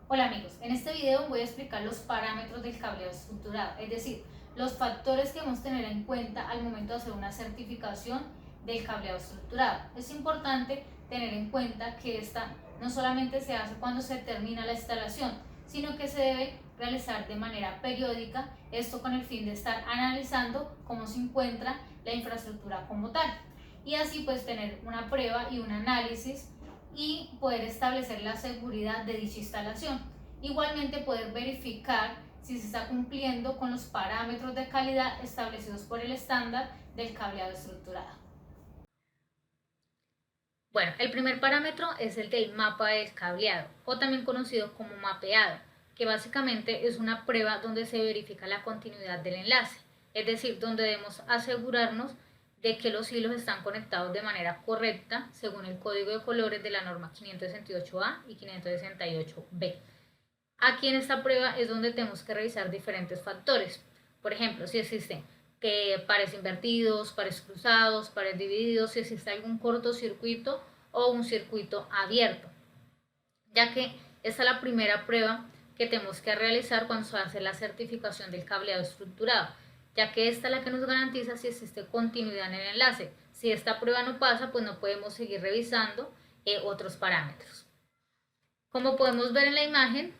Hola amigos, en este video voy a explicar los parámetros del cableado estructurado, es decir, los factores que debemos tener en cuenta al momento de hacer una certificación del cableado estructurado. Es importante tener en cuenta que esta no solamente se hace cuando se termina la instalación, sino que se debe realizar de manera periódica, esto con el fin de estar analizando cómo se encuentra la infraestructura como tal, y así pues tener una prueba y un análisis y poder establecer la seguridad de dicha instalación. Igualmente poder verificar si se está cumpliendo con los parámetros de calidad establecidos por el estándar del cableado estructurado. Bueno, el primer parámetro es el del mapa del cableado, o también conocido como mapeado, que básicamente es una prueba donde se verifica la continuidad del enlace, es decir, donde debemos asegurarnos de que los hilos están conectados de manera correcta según el código de colores de la norma 568A y 568B. Aquí en esta prueba es donde tenemos que revisar diferentes factores. Por ejemplo, si existen pares invertidos, pares cruzados, pares divididos, si existe algún cortocircuito o un circuito abierto, ya que esta es la primera prueba que tenemos que realizar cuando se hace la certificación del cableado estructurado, ya que esta es la que nos garantiza si existe continuidad en el enlace. Si esta prueba no pasa, pues no podemos seguir revisando otros parámetros. Como podemos ver en la imagen,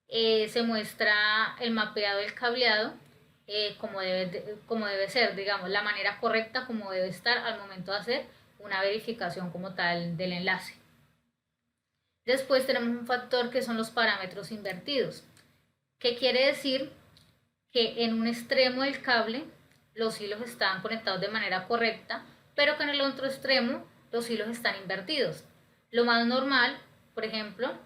se muestra el mapeado del cableado como debe ser, digamos, la manera correcta como debe estar al momento de hacer una verificación como tal del enlace. Después tenemos un factor que son los parámetros invertidos, que quiere decir que en un extremo del cable los hilos están conectados de manera correcta, pero que en el otro extremo los hilos están invertidos. Lo más normal, por ejemplo,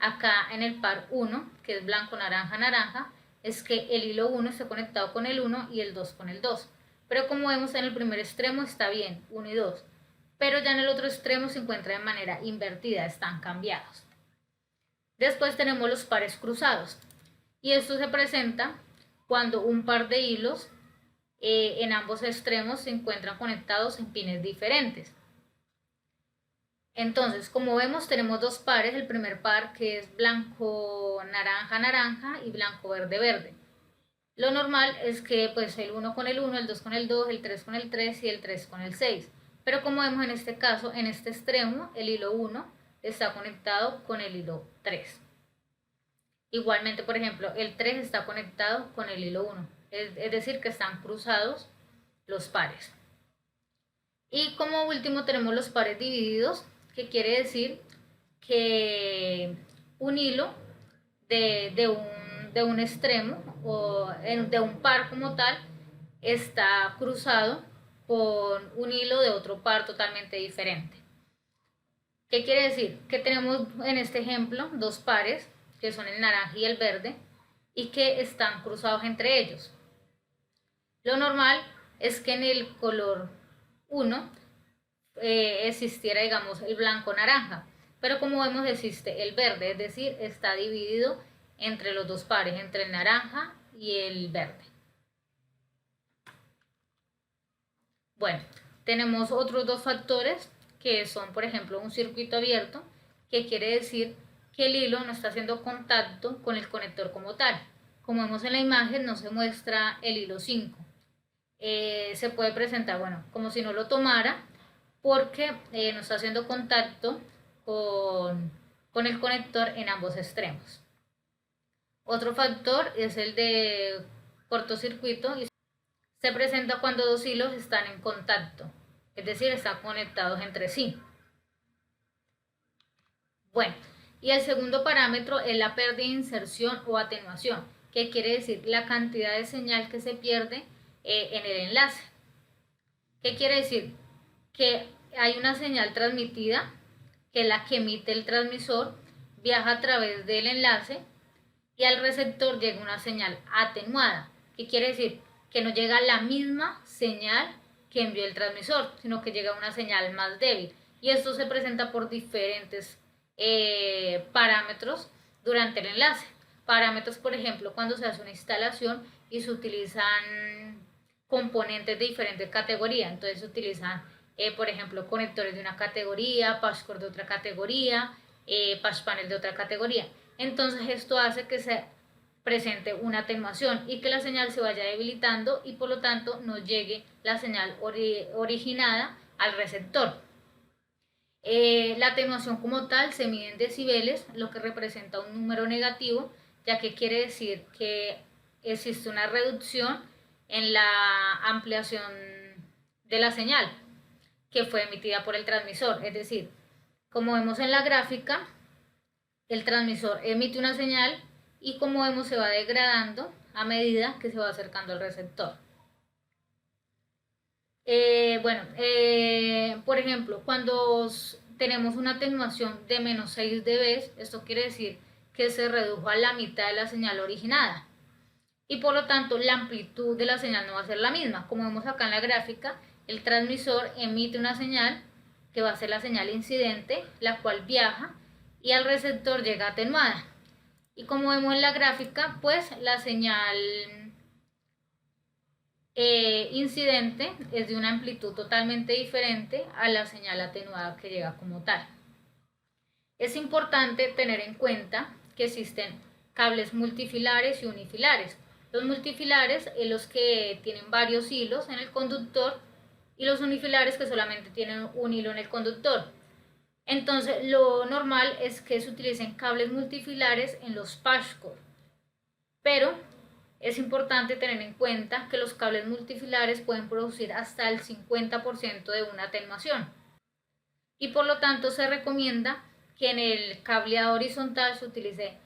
acá en el par 1, que es blanco, naranja, naranja, es que el hilo 1 esté conectado con el 1 y el 2 con el 2. Pero como vemos en el primer extremo está bien, 1 y 2. Pero ya en el otro extremo se encuentra de manera invertida, están cambiados. Después tenemos los pares cruzados. Y esto se presenta cuando un par de hilos en ambos extremos se encuentran conectados en pines diferentes. Entonces, como vemos, tenemos dos pares. El primer par que es blanco, naranja, naranja y blanco, verde, verde. Lo normal es que pues el 1 con el 1, el 2 con el 2, el 3 con el 3 y el 3 con el 6. Pero como vemos en este caso, en este extremo, el hilo 1 está conectado con el hilo 3. Igualmente, por ejemplo, el 3 está conectado con el hilo 1. Es decir, que están cruzados los pares. Y como último tenemos los pares divididos, que quiere decir que un hilo de un extremo o de un par como tal está cruzado con un hilo de otro par totalmente diferente. ¿Qué quiere decir? Que tenemos en este ejemplo dos pares, que son el naranja y el verde, y que están cruzados entre ellos. Lo normal es que en el color 1 existiera, digamos, el blanco-naranja, pero como vemos existe el verde, es decir, está dividido entre los dos pares, entre el naranja y el verde. Bueno, tenemos otros dos factores que son, por ejemplo, un circuito abierto, que quiere decir que el hilo no está haciendo contacto con el conector como tal. Como vemos en la imagen, no se muestra el hilo 5. Se puede presentar, bueno, como si no lo tomara, porque no está haciendo contacto con el conector en ambos extremos. Otro factor es el de cortocircuito y se presenta cuando dos hilos están en contacto, es decir, están conectados entre sí. Bueno, y el segundo parámetro es la pérdida de inserción o atenuación, que quiere decir la cantidad de señal que se pierde en el enlace. ¿Qué quiere decir? Que hay una señal transmitida, que es la que emite el transmisor, viaja a través del enlace y al receptor llega una señal atenuada. ¿Qué quiere decir? Que no llega la misma señal que envió el transmisor, sino que llega una señal más débil. Y esto se presenta por diferentes parámetros durante el enlace. Parámetros, por ejemplo, cuando se hace una instalación y se utilizan componentes de diferentes categorías. Entonces se utilizan, por ejemplo, conectores de una categoría, patchcord de otra categoría, patch panel de otra categoría. Entonces esto hace que se presente una atenuación y que la señal se vaya debilitando y por lo tanto no llegue la señal originada al receptor. La atenuación como tal se mide en decibeles, lo que representa un número negativo, ya que quiere decir que existe una reducción en la ampliación de la señal que fue emitida por el transmisor. Es decir, como vemos en la gráfica, el transmisor emite una señal y como vemos se va degradando a medida que se va acercando al receptor. Por ejemplo, cuando tenemos una atenuación de menos 6 dB, esto quiere decir que se redujo a la mitad de la señal originada y por lo tanto la amplitud de la señal no va a ser la misma. Como vemos acá en la gráfica, el transmisor emite una señal que va a ser la señal incidente, la cual viaja y al receptor llega atenuada. Y como vemos en la gráfica, pues la señal incidente es de una amplitud totalmente diferente a la señal atenuada que llega como tal. Es importante tener en cuenta que existen cables multifilares y unifilares. Los multifilares son los que tienen varios hilos en el conductor y los unifilares que solamente tienen un hilo en el conductor. Entonces lo normal es que se utilicen cables multifilares en los patchcord, pero es importante tener en cuenta que los cables multifilares pueden producir hasta el 50% de una atenuación y por lo tanto se recomienda que en el cableado horizontal se utilice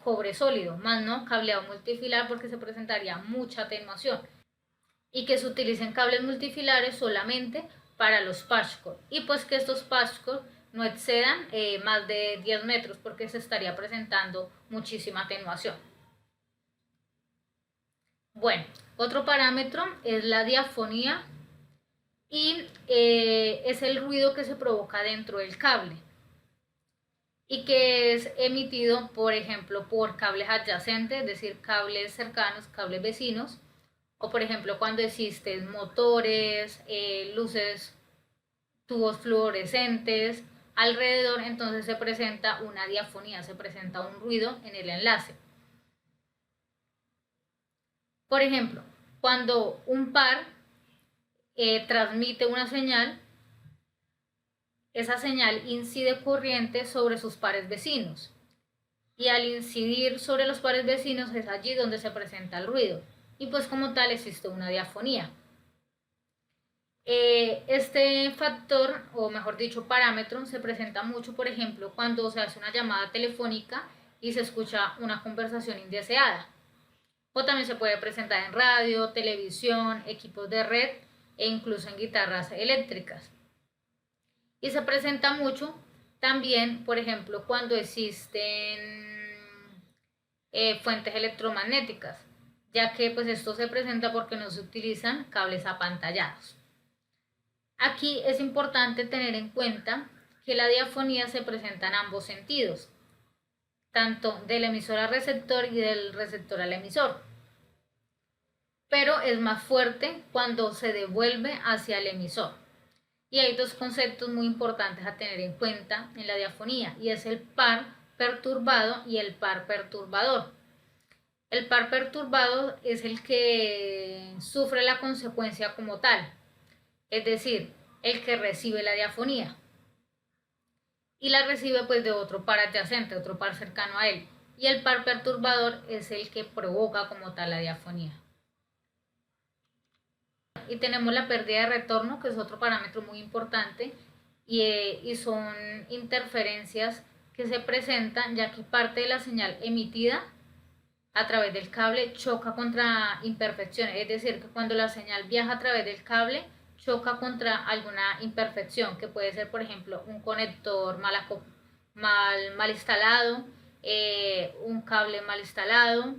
cobre sólido, más no cableado multifilar porque se presentaría mucha atenuación, y que se utilicen cables multifilares solamente para los patchcord y pues que estos patchcord no excedan más de 10 metros porque se estaría presentando muchísima atenuación. Bueno, otro parámetro es la diafonía y es el ruido que se provoca dentro del cable y que es emitido, por ejemplo, por cables adyacentes, es decir, cables cercanos, cables vecinos, o por ejemplo cuando existen motores, luces, tubos fluorescentes alrededor, entonces se presenta una diafonía, se presenta un ruido en el enlace. Por ejemplo, cuando un par transmite una señal, esa señal incide corriente sobre sus pares vecinos y al incidir sobre los pares vecinos es allí donde se presenta el ruido y pues como tal existe una diafonía. Este factor, o mejor dicho parámetro, se presenta mucho, por ejemplo, cuando se hace una llamada telefónica y se escucha una conversación indeseada. O también se puede presentar en radio, televisión, equipos de red e incluso en guitarras eléctricas. Y se presenta mucho también, por ejemplo, cuando existen fuentes electromagnéticas, ya que pues esto se presenta porque no se utilizan cables apantallados. Aquí es importante tener en cuenta que la diafonía se presenta en ambos sentidos, tanto del emisor al receptor y del receptor al emisor, pero es más fuerte cuando se devuelve hacia el emisor. Y hay dos conceptos muy importantes a tener en cuenta en la diafonía, y es el par perturbado y el par perturbador. El par perturbado es el que sufre la consecuencia como tal, es decir, el que recibe la diafonía y la recibe pues de otro par adyacente, otro par cercano a él, y el par perturbador es el que provoca como tal la diafonía. Y tenemos la pérdida de retorno, que es otro parámetro muy importante, y son interferencias que se presentan ya que parte de la señal emitida a través del cable choca contra imperfecciones, es decir, que cuando la señal viaja a través del cable choca contra alguna imperfección, que puede ser, por ejemplo, un conector mal instalado, un cable mal instalado,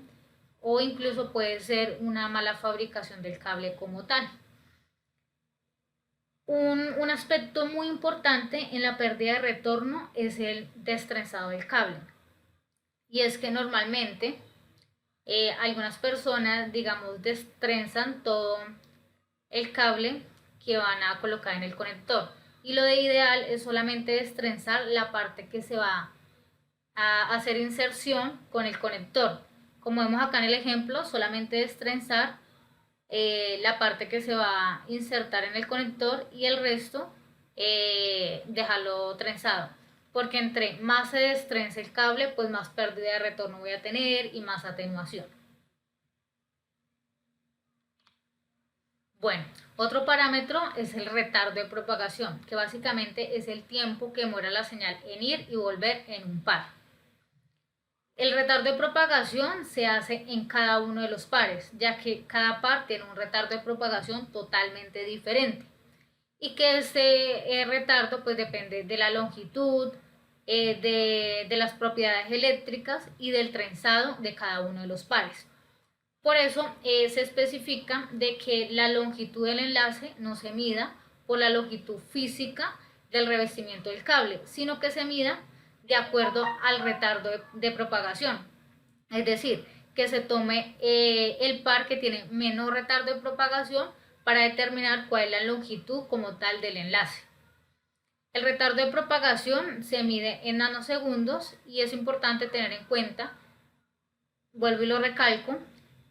o incluso puede ser una mala fabricación del cable como tal. Un aspecto muy importante en la pérdida de retorno es el destrenzado del cable. Y es que normalmente algunas personas, digamos, destrenzan todo el cable que van a colocar en el conector. Y lo de ideal es solamente destrenzar la parte que se va a hacer inserción con el conector. Como vemos acá en el ejemplo, solamente es trenzar la parte que se va a insertar en el conector y el resto dejarlo trenzado, porque entre más se destrense el cable, pues más pérdida de retorno voy a tener y más atenuación. Bueno, otro parámetro es el retardo de propagación, que básicamente es el tiempo que demora la señal en ir y volver en un par. El retardo de propagación se hace en cada uno de los pares, ya que cada par tiene un retardo de propagación totalmente diferente. Y que este retardo pues depende de la longitud, de las propiedades eléctricas y del trenzado de cada uno de los pares. Por eso se especifica de que la longitud del enlace no se mida por la longitud física del revestimiento del cable, sino que se mida de acuerdo al retardo de propagación. Es decir, que se tome el par que tiene menor retardo de propagación para determinar cuál es la longitud como tal del enlace. El retardo de propagación se mide en nanosegundos y es importante tener en cuenta, vuelvo y lo recalco,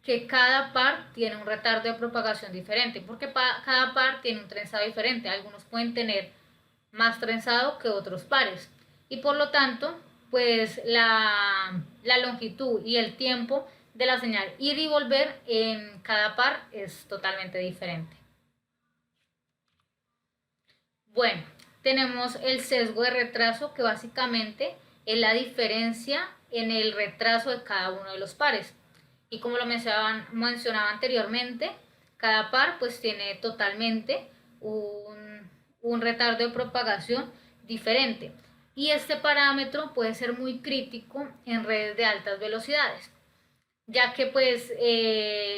que cada par tiene un retardo de propagación diferente, porque cada par tiene un trenzado diferente. Algunos pueden tener más trenzado que otros pares y por lo tanto pues la longitud y el tiempo de la señal ir y volver en cada par es totalmente diferente. Bueno, tenemos el sesgo de retraso, que básicamente es la diferencia en el retraso de cada uno de los pares. Y como lo mencionaba anteriormente, cada par pues tiene totalmente un retardo de propagación diferente. Y este parámetro puede ser muy crítico en redes de altas velocidades, ya que pues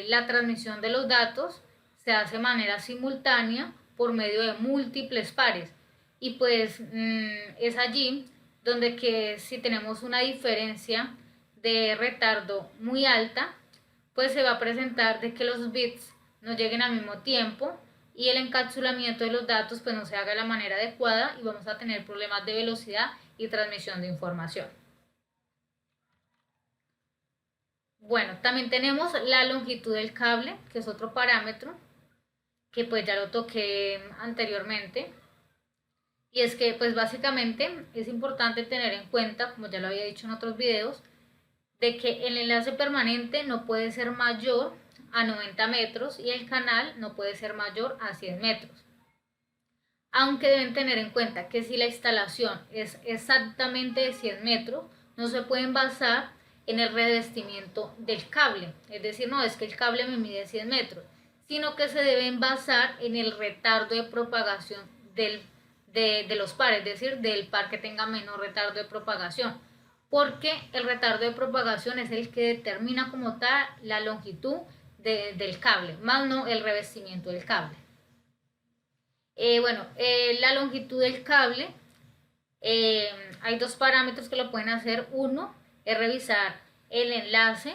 la transmisión de los datos se hace de manera simultánea por medio de múltiples pares. Y pues es allí donde que si tenemos una diferencia de retardo muy alta, pues se va a presentar de que los bits no lleguen al mismo tiempo y el encapsulamiento de los datos pues no se haga de la manera adecuada y vamos a tener problemas de velocidad y transmisión de información. Bueno, también tenemos la longitud del cable, que es otro parámetro que pues ya lo toqué anteriormente. Y es que pues básicamente es importante tener en cuenta, como ya lo había dicho en otros videos, de que el enlace permanente no puede ser mayor a 90 metros y el canal no puede ser mayor a 100 metros. Aunque deben tener en cuenta que si la instalación es exactamente de 100 metros, no se pueden basar en el revestimiento del cable. Es decir, no es que el cable me mide 100 metros, sino que se deben basar en el retardo de propagación de los pares, es decir, del par que tenga menor retardo de propagación, porque el retardo de propagación es el que determina como tal la longitud del cable, más no el revestimiento del cable. La longitud del cable, hay dos parámetros que lo pueden hacer. Uno es revisar el enlace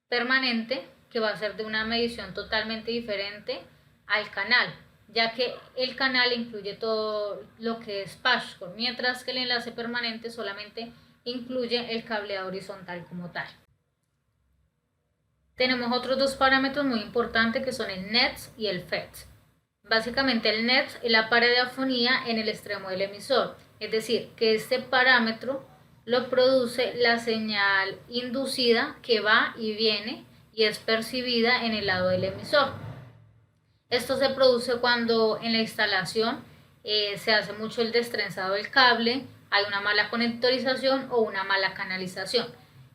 permanente, que va a ser de una medición totalmente diferente al canal, ya que el canal incluye todo lo que es patchwork, mientras que el enlace permanente solamente incluye el cableado horizontal como tal. Tenemos otros dos parámetros muy importantes que son el NETS y el FETS. Básicamente el NETS es la pared de afonía en el extremo del emisor, es decir, que este parámetro lo produce la señal inducida que va y viene y es percibida en el lado del emisor. Esto se produce cuando en la instalación se hace mucho el destrenzado del cable, hay una mala conectorización o una mala canalización.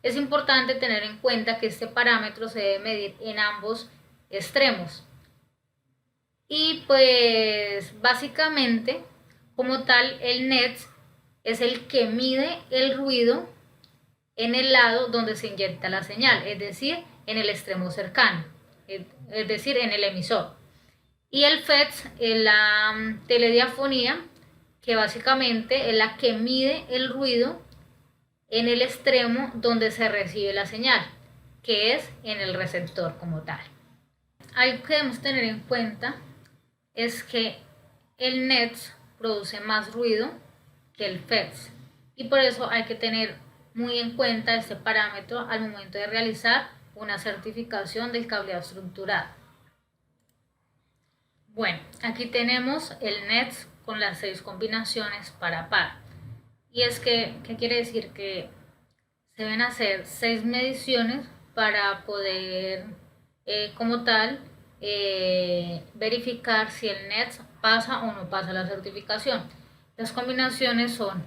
Es importante tener en cuenta que este parámetro se debe medir en ambos extremos. Y pues básicamente como tal el NETS es el que mide el ruido en el lado donde se inyecta la señal, es decir, en el extremo cercano, es decir, en el emisor. Y el FETS es la telediafonía, que básicamente es la que mide el ruido en el extremo donde se recibe la señal, que es en el receptor como tal. Algo que debemos tener en cuenta es que el NETS produce más ruido que el FETS y por eso hay que tener muy en cuenta este parámetro al momento de realizar una certificación del cableado estructurado. Bueno, aquí tenemos el NETS con las 6 combinaciones para par. Y es que, ¿qué quiere decir? Que se deben hacer 6 mediciones para poder, como tal, verificar si el NETS pasa o no pasa la certificación. Las combinaciones son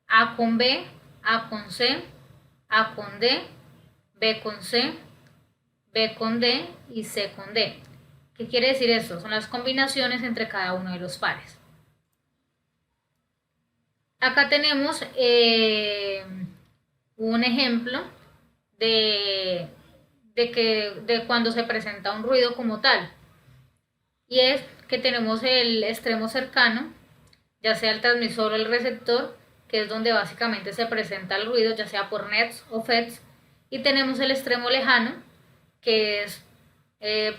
A con B, A con C, A con D, B con C, B con D y C con D. ¿Qué quiere decir esto? Son las combinaciones entre cada uno de los pares. Acá tenemos un ejemplo de cuando se presenta un ruido como tal. Y es que tenemos el extremo cercano, ya sea el transmisor o el receptor, que es donde básicamente se presenta el ruido, ya sea por NETs o FETs. Y tenemos el extremo lejano, que es,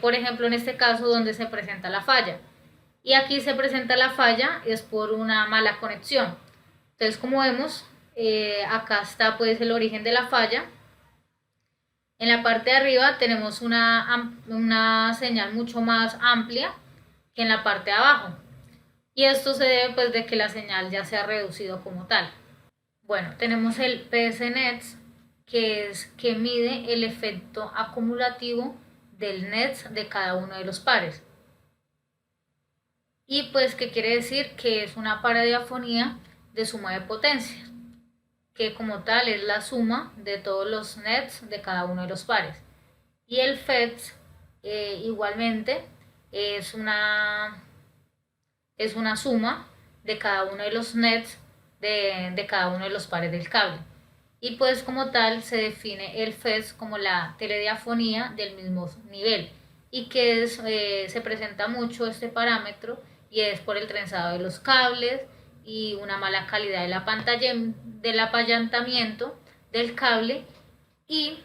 por ejemplo, en este caso, donde se presenta la falla. Y aquí se presenta la falla, es por una mala conexión. Entonces, como vemos, acá está pues el origen de la falla. En la parte de arriba tenemos una señal mucho más amplia que en la parte de abajo. Y esto se debe pues de que la señal ya se ha reducido como tal. Bueno, tenemos el PS-NETS, que mide el efecto acumulativo del NETS de cada uno de los pares. Y pues, ¿qué quiere decir? Que es una paradiafonía de suma de potencias, que como tal es la suma de todos los NETs de cada uno de los pares. Y el FETS igualmente es una suma de cada uno de los NETs de cada uno de los pares del cable. Y pues como tal se define el FETS como la telediafonía del mismo nivel, y que se presenta mucho este parámetro, y es por el trenzado de los cables y una mala calidad del apallantamiento del cable, y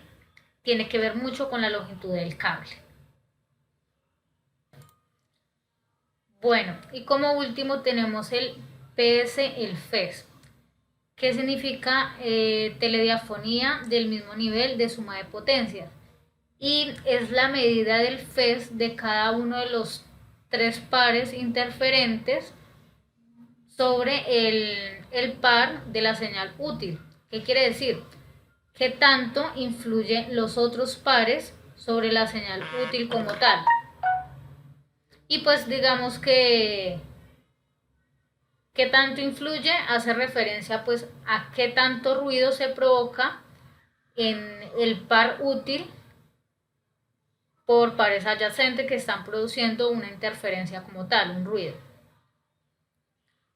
tiene que ver mucho con la longitud del cable. Bueno, y como último tenemos el FES, que significa telediafonía del mismo nivel de suma de potencias, y es la medida del FES de cada uno de los 3 pares interferentes sobre el par de la señal útil. ¿Qué quiere decir? ¿Qué tanto influyen los otros pares sobre la señal útil como tal? Y pues digamos que ¿qué tanto influye? Hace referencia pues a qué tanto ruido se provoca en el par útil por pares adyacentes que están produciendo una interferencia como tal, un ruido.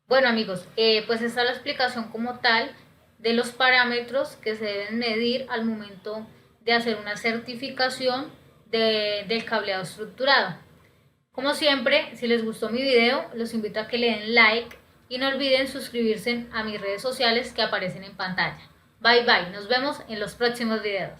Bueno amigos, pues esta es la explicación como tal de los parámetros que se deben medir al momento de hacer una certificación del cableado estructurado. Como siempre, si les gustó mi video, los invito a que le den like y no olviden suscribirse a mis redes sociales que aparecen en pantalla. Bye bye, nos vemos en los próximos videos.